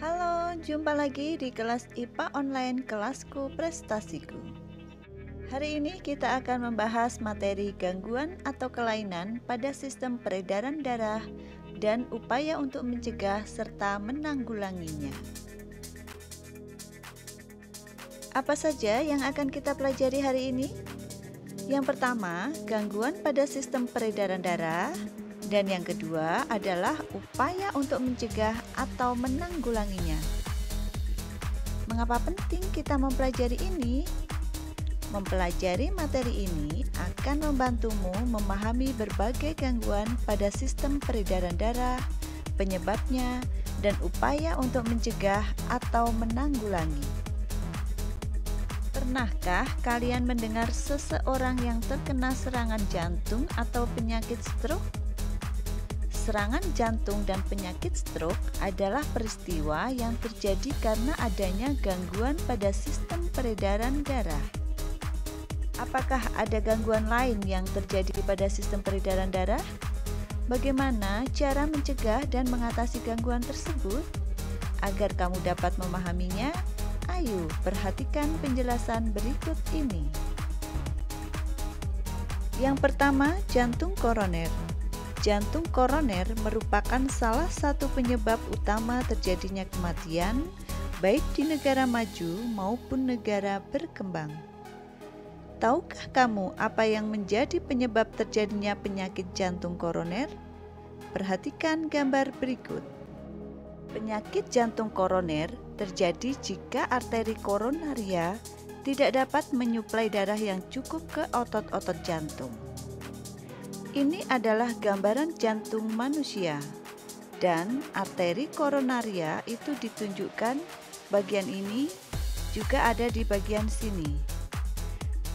Halo, jumpa lagi di kelas IPA online kelasku prestasiku. Hari ini kita akan membahas materi gangguan atau kelainan pada sistem peredaran darah dan upaya untuk mencegah serta menanggulanginya. Apa saja yang akan kita pelajari hari ini? Yang pertama, gangguan pada sistem peredaran darah. Dan yang kedua adalah upaya untuk mencegah atau menanggulanginya. Mengapa penting kita mempelajari ini? Mempelajari materi ini akan membantumu memahami berbagai gangguan pada sistem peredaran darah, penyebabnya, dan upaya untuk mencegah atau menanggulangi. Pernahkah kalian mendengar seseorang yang terkena serangan jantung atau penyakit stroke? Serangan jantung dan penyakit stroke adalah peristiwa yang terjadi karena adanya gangguan pada sistem peredaran darah. Apakah ada gangguan lain yang terjadi pada sistem peredaran darah? Bagaimana cara mencegah dan mengatasi gangguan tersebut? Agar kamu dapat memahaminya, ayo perhatikan penjelasan berikut ini. Yang pertama, jantung koroner. Jantung koroner merupakan salah satu penyebab utama terjadinya kematian, baik di negara maju maupun negara berkembang. Tahukah kamu apa yang menjadi penyebab terjadinya penyakit jantung koroner? Perhatikan gambar berikut. Penyakit jantung koroner terjadi jika arteri koronaria tidak dapat menyuplai darah yang cukup ke otot-otot jantung. Ini adalah gambaran jantung manusia, dan arteri koronaria itu ditunjukkan bagian ini juga ada di bagian sini.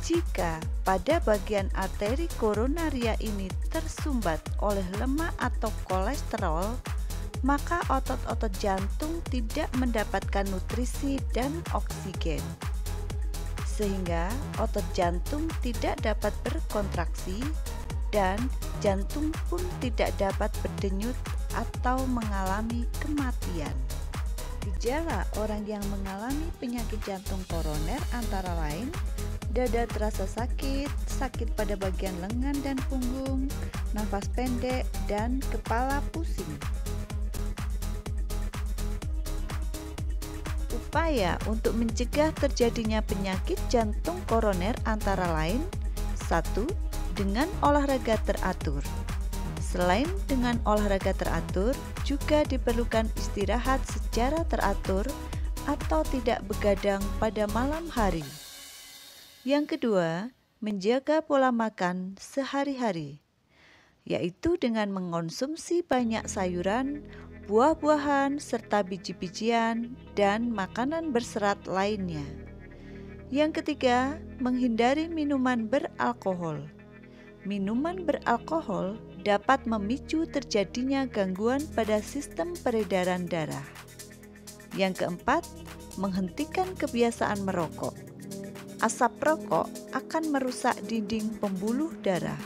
Jika pada bagian arteri koronaria ini tersumbat oleh lemak atau kolesterol, maka otot-otot jantung tidak mendapatkan nutrisi dan oksigen, sehingga otot jantung tidak dapat berkontraksi dan jantung pun tidak dapat berdenyut atau mengalami kematian. Gejala orang yang mengalami penyakit jantung koroner antara lain dada terasa sakit, sakit pada bagian lengan dan punggung, nafas pendek, dan kepala pusing. Upaya untuk mencegah terjadinya penyakit jantung koroner antara lain: 1. Dengan olahraga teratur. Selain dengan olahraga teratur, juga diperlukan istirahat secara teratur atau tidak begadang pada malam hari. Yang kedua, menjaga pola makan sehari-hari, yaitu dengan mengonsumsi banyak sayuran, buah-buahan, serta biji-bijian, dan makanan berserat lainnya. Yang ketiga, menghindari minuman beralkohol. Minuman beralkohol dapat memicu terjadinya gangguan pada sistem peredaran darah. Yang keempat, menghentikan kebiasaan merokok. Asap rokok akan merusak dinding pembuluh darah.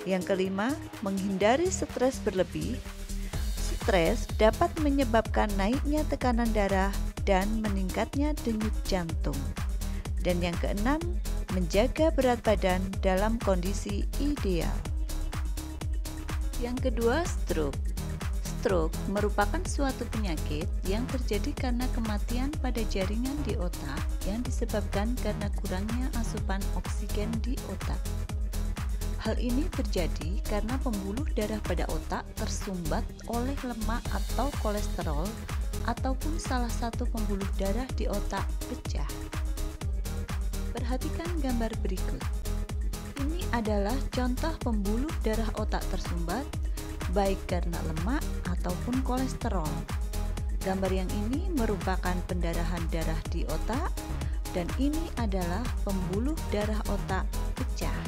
Yang kelima, menghindari stres berlebih. Stres dapat menyebabkan naiknya tekanan darah dan meningkatnya denyut jantung. Dan yang keenam, menjaga berat badan dalam kondisi ideal. Yang kedua, stroke. Stroke merupakan suatu penyakit yang terjadi karena kematian pada jaringan di otak yang disebabkan karena kurangnya asupan oksigen di otak. Hal ini terjadi karena pembuluh darah pada otak tersumbat oleh lemak atau kolesterol, ataupun salah satu pembuluh darah di otak pecah. Perhatikan gambar berikut. Ini adalah contoh pembuluh darah otak tersumbat, baik karena lemak ataupun kolesterol. Gambar yang ini merupakan pendarahan darah di otak, dan ini adalah pembuluh darah otak pecah.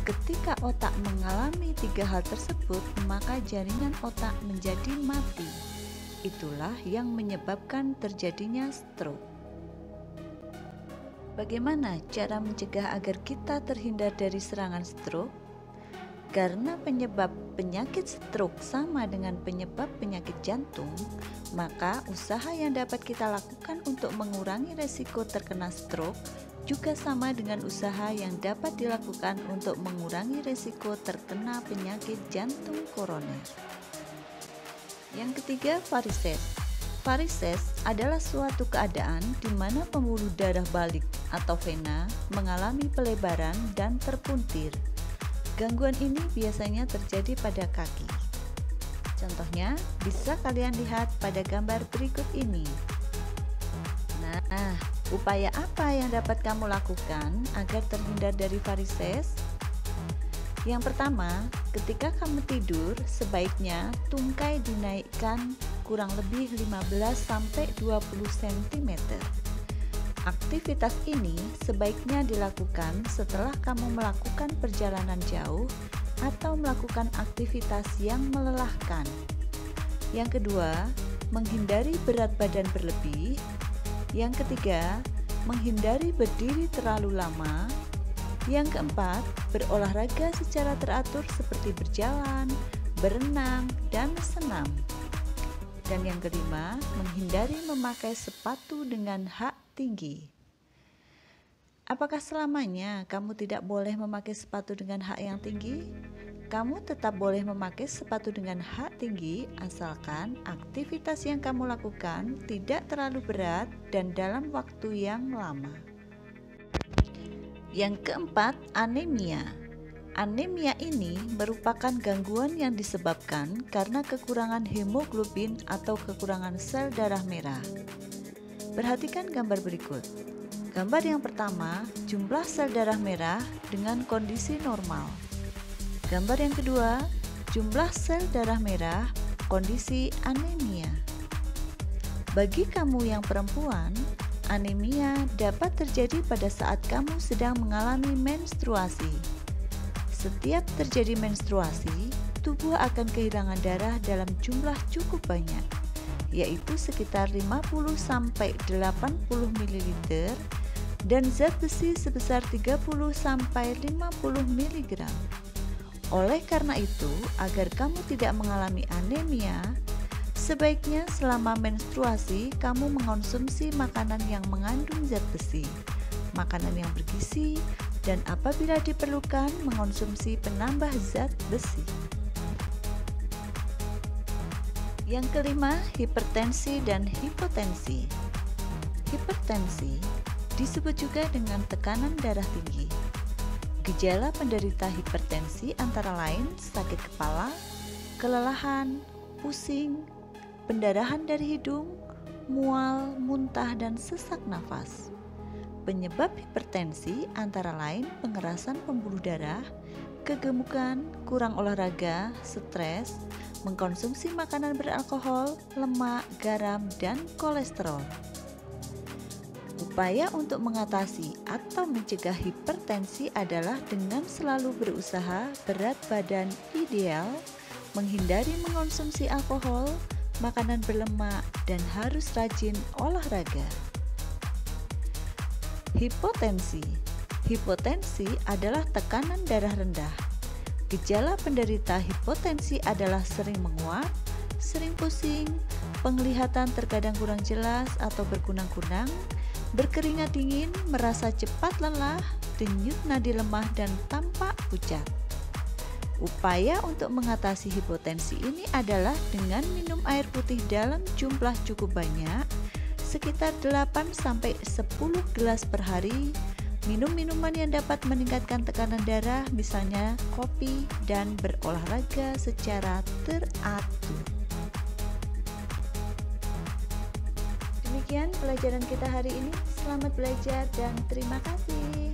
Ketika otak mengalami tiga hal tersebut, maka jaringan otak menjadi mati. Itulah yang menyebabkan terjadinya stroke. Bagaimana cara mencegah agar kita terhindar dari serangan stroke? Karena penyebab penyakit stroke sama dengan penyebab penyakit jantung, maka usaha yang dapat kita lakukan untuk mengurangi resiko terkena stroke juga sama dengan usaha yang dapat dilakukan untuk mengurangi resiko terkena penyakit jantung koroner. Yang ketiga, varises. Varises adalah suatu keadaan di mana pembuluh darah balik atau vena mengalami pelebaran dan terpuntir. Gangguan ini biasanya terjadi pada kaki. Contohnya bisa kalian lihat pada gambar berikut ini. Nah, upaya apa yang dapat kamu lakukan agar terhindar dari varises? Yang pertama, ketika kamu tidur, sebaiknya tungkai dinaikkan kurang lebih 15-20 cm. Aktivitas ini sebaiknya dilakukan setelah kamu melakukan perjalanan jauh atau melakukan aktivitas yang melelahkan. Yang kedua, menghindari berat badan berlebih. Yang ketiga, menghindari berdiri terlalu lama. Yang keempat, berolahraga secara teratur seperti berjalan, berenang, dan senam. Dan yang kelima, menghindari memakai sepatu dengan hak tinggi. Apakah selamanya kamu tidak boleh memakai sepatu dengan hak yang tinggi? Kamu tetap boleh memakai sepatu dengan hak tinggi asalkan aktivitas yang kamu lakukan tidak terlalu berat dan dalam waktu yang lama. Yang keempat, anemia. Anemia ini merupakan gangguan yang disebabkan karena kekurangan hemoglobin atau kekurangan sel darah merah. Perhatikan gambar berikut. Gambar yang pertama, jumlah sel darah merah dengan kondisi normal. Gambar yang kedua, jumlah sel darah merah kondisi anemia. Bagi kamu yang perempuan, anemia dapat terjadi pada saat kamu sedang mengalami menstruasi. Setiap terjadi menstruasi, tubuh akan kehilangan darah dalam jumlah cukup banyak, yaitu sekitar 50-80 ml dan zat besi sebesar 30-50 mg. Oleh karena itu, agar kamu tidak mengalami anemia, sebaiknya selama menstruasi kamu mengonsumsi makanan yang mengandung zat besi, makanan yang bergizi, dan apabila diperlukan mengonsumsi penambah zat besi. Yang kelima, hipertensi dan hipotensi. Hipertensi disebut juga dengan tekanan darah tinggi. Gejala penderita hipertensi antara lain sakit kepala, kelelahan, pusing, pendarahan dari hidung, mual, muntah, dan sesak nafas. Penyebab hipertensi antara lain pengerasan pembuluh darah, kegemukan, kurang olahraga, stres, mengkonsumsi makanan beralkohol, lemak, garam, dan kolesterol. Upaya untuk mengatasi atau mencegah hipertensi adalah dengan selalu berusaha berat badan ideal, menghindari mengkonsumsi alkohol, makanan berlemak, dan harus rajin olahraga. Hipotensi. Hipotensi adalah tekanan darah rendah. Gejala penderita hipotensi adalah sering menguap, sering pusing, penglihatan terkadang kurang jelas atau berkunang-kunang, berkeringat dingin, merasa cepat lelah, denyut nadi lemah, dan tampak pucat. Upaya untuk mengatasi hipotensi ini adalah dengan minum air putih dalam jumlah cukup banyak, sekitar 8-10 gelas per hari, minum minuman yang dapat meningkatkan tekanan darah, misalnya kopi, dan berolahraga secara teratur. Demikian pelajaran kita hari ini. Selamat belajar dan terima kasih.